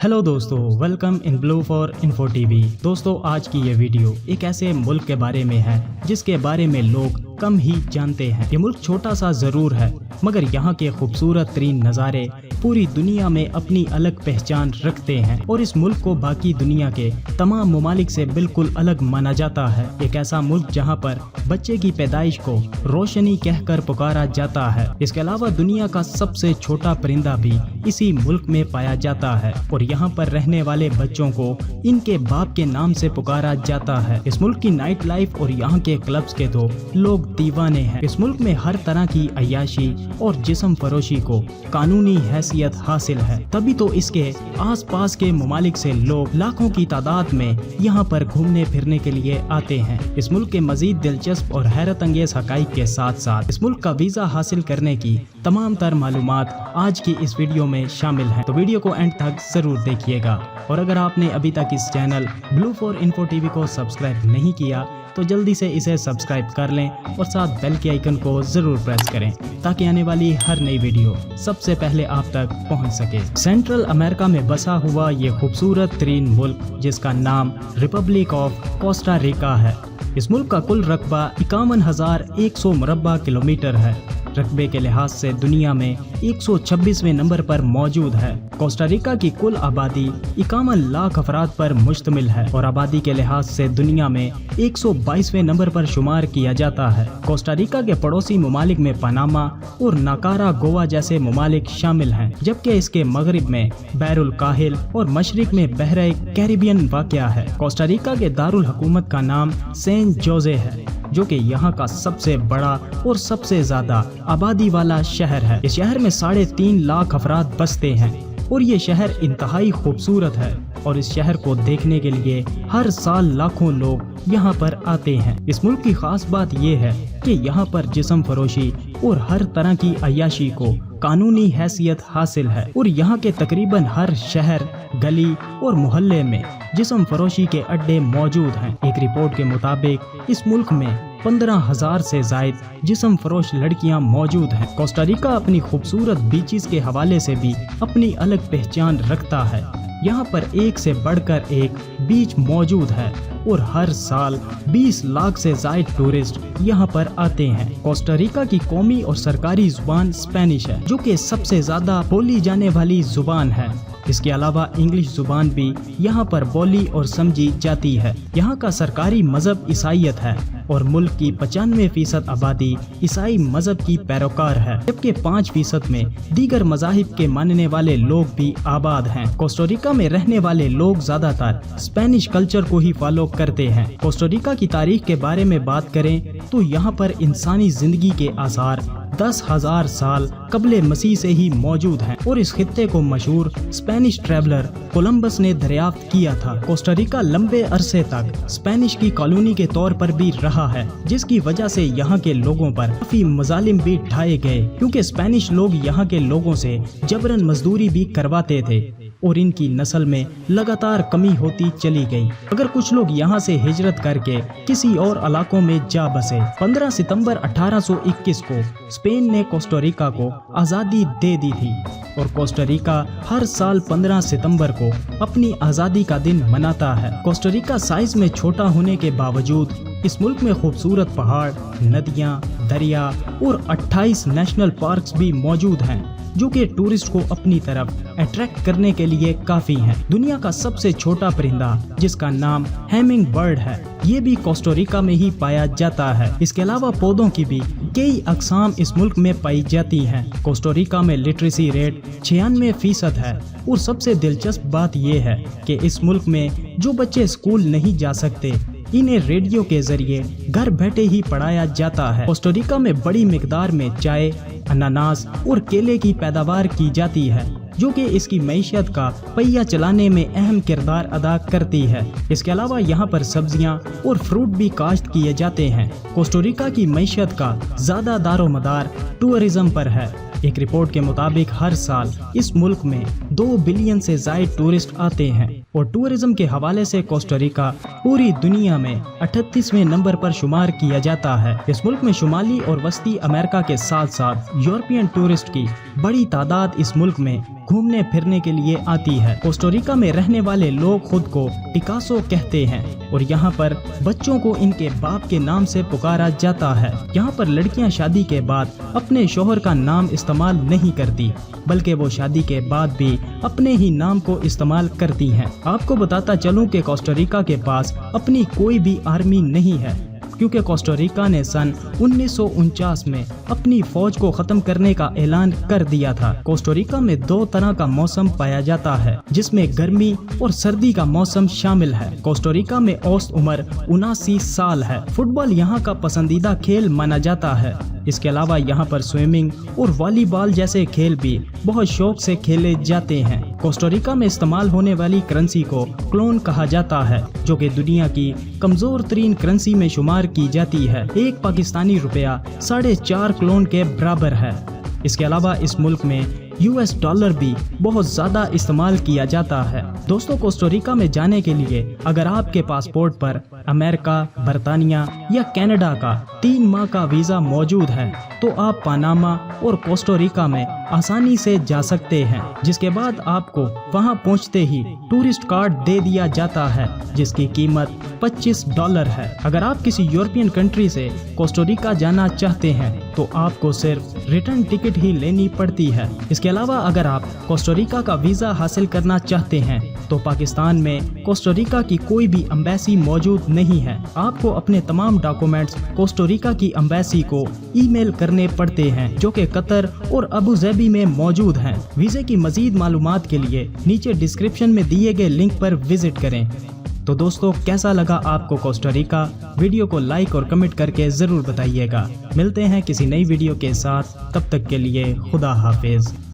Hello दोस्तों, welcome in blue for info TV. दोस्तों, आज की ये वीडियो एक ऐसे मुल्क के बारे में है जिसके बारे में लोग कम ही जानते हैं। ये मुल्क छोटा सा जरूर है, मगर यहाँ के खूबसूरत तरीन नज़ारे पूरी दुनिया में अपनी अलग पहचान रखते हैं और इस मुल्क को बाकी दुनिया के तमाम ममालिक से बिल्कुल अलग माना जाता है। एक ऐसा मुल्क जहाँ पर बच्चे की पैदाइश को रोशनी कहकर पुकारा जाता है। इसके अलावा दुनिया का सबसे छोटा परिंदा भी इसी मुल्क में पाया जाता है और यहाँ पर रहने वाले बच्चों को इनके बाप के नाम से पुकारा जाता है। इस मुल्क की नाइट लाइफ और यहाँ के क्लब्स के तो लोग दीवाने हैं। इस मुल्क में हर तरह की अय्याशी और जिस्म फरोशी को कानूनी हैसियत हासिल है, तभी तो इसके आसपास के ममालिक से लोग लाखों की तादाद में यहाँ पर घूमने फिरने के लिए आते हैं। इस मुल्क के मजीद दिलचस्प और हैरत अंगेज हकाइक के साथ साथ इस मुल्क का वीजा हासिल करने की तमाम तर मालूमात आज की इस वीडियो में शामिल हैं, तो वीडियो को एंड तक जरूर देखिएगा। और अगर आपने अभी तक इस channel blue for info TV को सब्सक्राइब नहीं किया तो जल्दी से इसे सब्सक्राइब कर लें और साथ बेल के आइकन को जरूर प्रेस करें ताकि आने वाली हर नई वीडियो सबसे पहले आप तक पहुंच सके। सेंट्रल अमेरिका में बसा हुआ ये खूबसूरत तरीन मुल्क जिसका नाम रिपब्लिक ऑफ कोस्टा रिका है। इस मुल्क का कुल रकबा 51,100 मुरब्बा किलोमीटर है। रकबे के लिहाज से दुनिया में 126वें नंबर पर मौजूद है। कोस्टा रिका की कुल आबादी 51 लाख अफराद पर मुश्तमिल है और आबादी के लिहाज से दुनिया में 122वें नंबर पर शुमार किया जाता है। कोस्टा रिका के पड़ोसी ममालिक में पनामा और नाकारा गोवा जैसे ममालिक शामिल हैं, जबकि इसके मगरिब में बैरुल काहिल और मशरिक में बहरे कैरिबियन वाक़या है। कोस्टा रिका के दारुल हुकूमत का नाम सेंट जोजे है, जो कि यहाँ का सबसे बड़ा और सबसे ज्यादा आबादी वाला शहर है। इस शहर में 3.5 लाख अफराद बसते हैं और ये शहर इंतहाई खूबसूरत है और इस शहर को देखने के लिए हर साल लाखों लोग यहाँ पर आते हैं। इस मुल्क की खास बात यह है कि यहाँ पर जिस्म फरोशी और हर तरह की अय्याशी को कानूनी हैसियत हासिल है और यहाँ के तकरीबन हर शहर, गली और मोहल्ले में जिस्म फरोशी के अड्डे मौजूद हैं। एक रिपोर्ट के मुताबिक इस मुल्क में 15,000 से जायद जिस्म फरोश लड़कियां मौजूद हैं। कोस्टा रिका अपनी खूबसूरत बीचेस के हवाले से भी अपनी अलग पहचान रखता है। यहाँ पर एक से बढ़कर एक बीच मौजूद है और हर साल 20 लाख से जायद टूरिस्ट यहाँ पर आते हैं। कोस्टा रिका की कौमी और सरकारी जुबान स्पेनिश है, जो कि सबसे ज्यादा बोली जाने वाली जुबान है। इसके अलावा इंग्लिश जुबान भी यहाँ पर बोली और समझी जाती है। यहाँ का सरकारी मजहब ईसाईयत है और मुल्क की 95% आबादी ईसाई मजहब की पैरोकार है, जबकि 5% में दीगर मजाहिब के मानने वाले लोग भी आबाद हैं। कोस्टा रिका में रहने वाले लोग ज्यादातर स्पेनिश कल्चर को ही फॉलो करते हैं। कोस्टा रिका की तारीख के बारे में बात करें तो यहाँ पर इंसानी जिंदगी के आसार 10,000 साल कबले मसीह से ही मौजूद हैं और इस खित्ते को मशहूर स्पेनिश ट्रैवलर कोलंबस ने दरियाफ्त किया था। कोस्टा रिका लंबे अरसे तक स्पेनिश की कॉलोनी के तौर पर भी रहा है, जिसकी वजह से यहाँ के लोगों पर काफी मजालिम भी ढाए गए, क्योंकि स्पेनिश लोग यहाँ के लोगों से जबरन मजदूरी भी करवाते थे और इनकी नस्ल में लगातार कमी होती चली गई। अगर कुछ लोग यहाँ से हिजरत करके किसी और इलाकों में जा बसे। 15 सितंबर 1821 को स्पेन ने कोस्टा रिका को आज़ादी दे दी थी और कोस्टा रिका हर साल 15 सितंबर को अपनी आज़ादी का दिन मनाता है। कोस्टा रिका साइज में छोटा होने के बावजूद इस मुल्क में खूबसूरत पहाड़, नदियाँ, दरिया और 28 नेशनल पार्क्स भी मौजूद हैं, जो कि टूरिस्ट को अपनी तरफ अट्रैक्ट करने के लिए काफी हैं। दुनिया का सबसे छोटा परिंदा जिसका नाम हैमिंग बर्ड है, ये भी कोस्टा रिका में ही पाया जाता है। इसके अलावा पौधों की भी कई अकसाम इस मुल्क में पाई जाती हैं। कोस्टा रिका में लिटरेसी रेट 96% है और सबसे दिलचस्प बात यह है कि इस मुल्क में जो बच्चे स्कूल नहीं जा सकते, इन्हें रेडियो के जरिए घर बैठे ही पढ़ाया जाता है। कोस्टा रिका में बड़ी मिकदार में चाय, अनानास और केले की पैदावार की जाती है, जो कि इसकी मईशत का पहिया चलाने में अहम किरदार अदा करती है। इसके अलावा यहाँ पर सब्जियाँ और फ्रूट भी काश्त किए जाते हैं। कोस्टा रिका की मईशत का ज़्यादा दारोमदार टूरिज्म पर है। एक रिपोर्ट के मुताबिक हर साल इस मुल्क में 2 बिलियन से जायद टूरिस्ट आते हैं और टूरिज्म के हवाले से कोस्टारिका पूरी दुनिया में 38वें नंबर पर शुमार किया जाता है। इस मुल्क में शुमाली और वस्ती अमेरिका के साथ साथ यूरोपियन टूरिस्ट की बड़ी तादाद इस मुल्क में घूमने फिरने के लिए आती है। कोस्टारिका में रहने वाले लोग खुद को पिकासो कहते हैं और यहाँ पर बच्चों को इनके बाप के नाम से पुकारा जाता है। यहाँ पर लड़कियाँ शादी के बाद अपने शौहर का नाम इस्तेमाल नहीं करती, बल्कि वो शादी के बाद भी अपने ही नाम को इस्तेमाल करती हैं। आपको बताता चलूं कि कोस्टारिका के पास अपनी कोई भी आर्मी नहीं है, क्योंकि कोस्टारिका ने सन 1949 में अपनी फौज को खत्म करने का ऐलान कर दिया था। कोस्टारिका में 2 तरह का मौसम पाया जाता है, जिसमें गर्मी और सर्दी का मौसम शामिल है। कोस्टारिका में औसत उम्र 79 साल है। फुटबॉल यहाँ का पसंदीदा खेल माना जाता है। इसके अलावा यहाँ पर स्विमिंग और वॉलीबॉल जैसे खेल भी बहुत शौक से खेले जाते हैं। कोस्टारिका में इस्तेमाल होने वाली करेंसी को क्लोन कहा जाता है, जो कि दुनिया की कमजोर तरीन करेंसी में शुमार की जाती है। एक पाकिस्तानी रुपया 4.5 क्लोन के बराबर है। इसके अलावा इस मुल्क में US डॉलर भी बहुत ज़्यादा इस्तेमाल किया जाता है। दोस्तों, कोस्टारिका में जाने के लिए अगर आपके पासपोर्ट पर अमेरिका, बरतानिया या कनाडा का 3 माह का वीज़ा मौजूद है, तो आप पनामा और कोस्टारिका में आसानी से जा सकते हैं, जिसके बाद आपको वहां पहुंचते ही टूरिस्ट कार्ड दे दिया जाता है, जिसकी कीमत $25 है। अगर आप किसी यूरोपियन कंट्री से कोस्टारिका जाना चाहते हैं तो आपको सिर्फ रिटर्न टिकट ही लेनी पड़ती है। इसके अलावा अगर आप कोस्टारिका का वीज़ा हासिल करना चाहते हैं तो पाकिस्तान में कोस्टारिका की कोई भी एम्बेसी मौजूद नहीं है। आपको अपने तमाम डॉक्यूमेंट्स कोस्टारिका की एम्बेसी को ईमेल करने पड़ते हैं, जो कि कतर और अबू धाबी में मौजूद हैं। वीज़े की मज़ीद मालूमात के लिए नीचे डिस्क्रिप्शन में दिए गए लिंक पर विजिट करें। तो दोस्तों, कैसा लगा आपको कोस्टारिका? वीडियो को लाइक और कमेंट करके ज़रूर बताइएगा। मिलते हैं किसी नई वीडियो के साथ, तब तक के लिए खुदा हाफिज़।